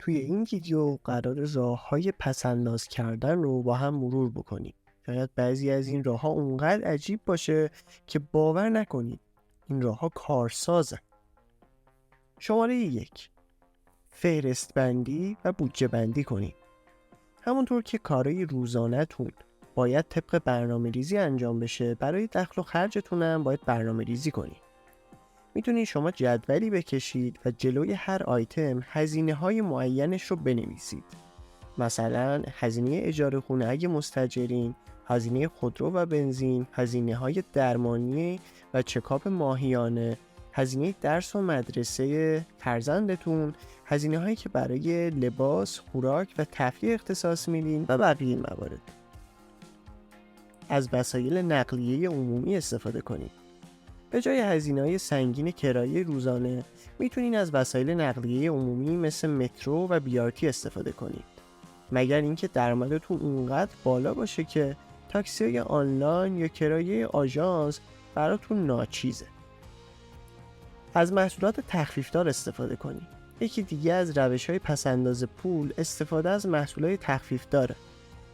توی این ویدیو قرار راه‌های پس‌انداز کردن رو با هم مرور بکنیم. شاید بعضی از این راه‌ها اونقدر عجیب باشه که باور نکنید این راه‌ها کارسازن. شماره 1. فهرست بندی و بودجه بندی کنید. همونطور که کارهای روزانه‌تون باید طبق برنامه‌ریزی انجام بشه، برای دخل و خرجتون هم باید برنامه‌ریزی کنید. میتونید شما جدولی بکشید و جلوی هر آیتم هزینه‌های معینش رو بنویسید. مثلا هزینه اجاره خونه اگه مستاجرین، هزینه خودرو و بنزین، هزینه‌های درمانی و چکاپ ماهیانه، هزینه درس و مدرسه فرزندتون، هزینه‌هایی که برای لباس، خوراک و تفریح اختصاص میدین و بقیه موارد. از وسایل نقلیه عمومی استفاده کنید. به جای هزینه‌های سنگین کرایه روزانه میتونین از وسایل نقلیه عمومی مثل مترو و BRT استفاده کنید. مگر اینکه درآمدتون اونقدر بالا باشه که تاکسی آنلاین یا کرایه آژانس براتون ناچیزه. از محصولات تخفیفدار استفاده کنید. یکی دیگه از روش‌های پس‌انداز پول استفاده از محصولات تخفیفداره.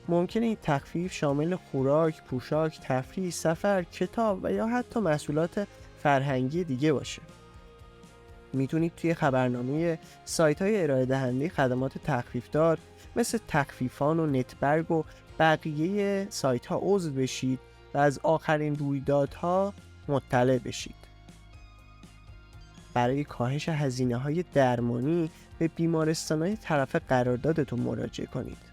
ممکنه این تخفیف شامل خوراک، پوشاک، تفریح، سفر، کتاب و یا حتی محصولات فرهنگی دیگه باشه. میتونید توی خبرنامه سایت‌های ارائه دهنده خدمات تخفیفدار مثل تخفیفان و نتبرگ و بقیه سایت‌ها عضو بشید و از آخرین رویدادها مطلع بشید. برای کاهش هزینه‌های درمانی به بیمارستان‌های طرف قراردادتون مراجعه کنید.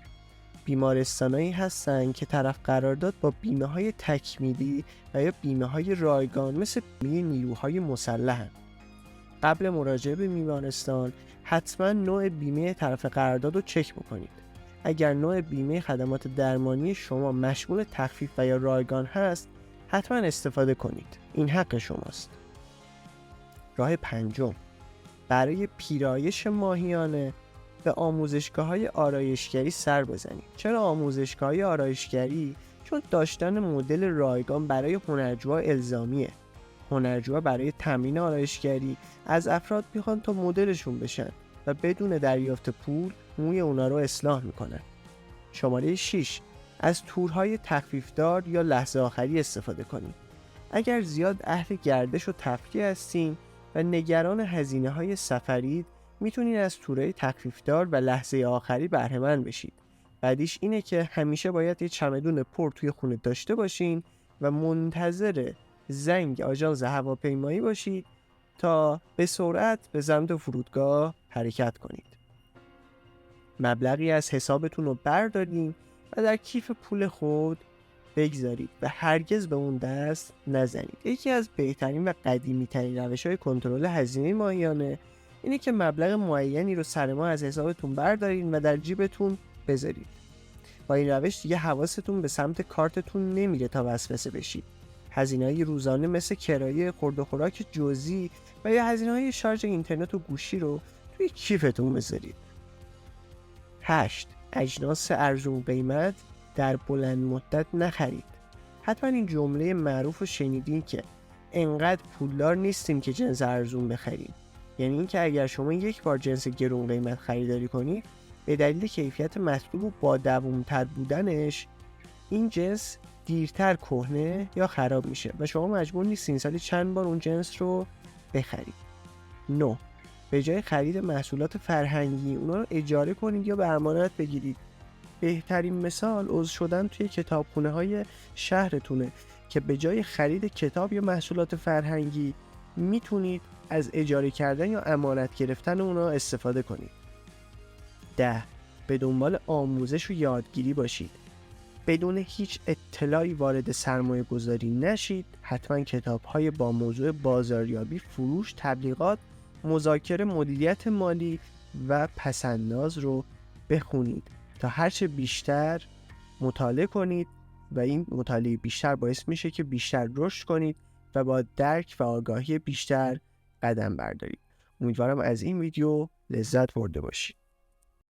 بیمارستانایی هستن که طرف قرارداد با بیمه‌های تکمیلی و یا بیمه‌های رایگان مثل بیمه نیروهای مسلحن. قبل مراجعه به بیمارستان حتما نوع بیمه طرف قرارداد رو چک بکنید. اگر نوع بیمه خدمات درمانی شما مشمول تخفیف و یا رایگان هست، حتما استفاده کنید. این حق شماست. راه 5. برای پیرایش ماهیانه به آموزشگاه‌های آرایشگری سر بزنید. چرا آموزشگاه‌های آرایشگری؟ چون داشتن مدل رایگان برای هنرجوها الزامیه. هنرجوها برای تمرین آرایشگری از افراد میخوان تا مدلشون بشن و بدون دریافت پول موی اونا رو اصلاح میکنن. شماره 6. از تورهای تخفیفدار یا لحظه آخری استفاده کنید. اگر زیاد اهل گردش و تفریح هستین و نگران هزینه‌های سفرید، میتونید از تورهای تخفیفدار و لحظه آخری بهره‌مند بشید. بعدیش اینه که همیشه باید یه چمدون پر توی خونه داشته باشین و منتظر زنگ آژانس هواپیمایی باشید تا به سرعت به سمت فرودگاه حرکت کنید. مبلغی از حسابتون رو بردارین و در کیف پول خود بگذارید و هرگز به اون دست نزنید. یکی از بهترین و قدیمی ترین روش‌های کنترل هزینه ماهیانه اینه که مبلغ معینی رو سر ماه از حسابتون بردارین و در جیبتون بذارید. با این روش دیگه حواستون به سمت کارتتون نمیره تا وسوسه بشید. هزینه‌های روزانه مثل کرایه، خورد و خوراک جزئی و یا هزینه‌های شارژ اینترنت و گوشی رو توی کیفتون بذارید. 8. اجناس ارزون قیمت در بلند مدت نخرید. حتما این جمله معروف رو شنیدین که انقدر پولدار نیستیم که جنس ارزون بخریم. یعنی اینکه اگر شما یک بار جنس گرون قیمت خریداری کنید، به دلیل کیفیت مطلوب و با دوام‌تر بودنش این جنس دیرتر کهنه یا خراب میشه و شما مجبور نیستین سالی چند بار اون جنس رو بخرید. 9. به جای خرید محصولات فرهنگی اونا رو اجاره کنید یا به امانت بگیرید. بهترین مثال عضو شدن توی کتابخونه‌های شهرتونه که به جای خرید کتاب یا محصولات فرهنگی میتونید از اجاره کردن یا امانت گرفتن اونا استفاده کنید. 10. به دنبال آموزش و یادگیری باشید. بدون هیچ اطلاعی وارد سرمایه گذاری نشید. حتما کتاب‌های با موضوع بازاریابی، فروش، تبلیغات، مذاکره، مدیریت مالی و پس‌انداز رو بخونید تا هرچه بیشتر مطالعه کنید و این مطالعه بیشتر باعث میشه که بیشتر رشد کنید و با درک و آگاهی بیشتر قدم بردارید. امیدوارم از این ویدیو لذت برده باشید.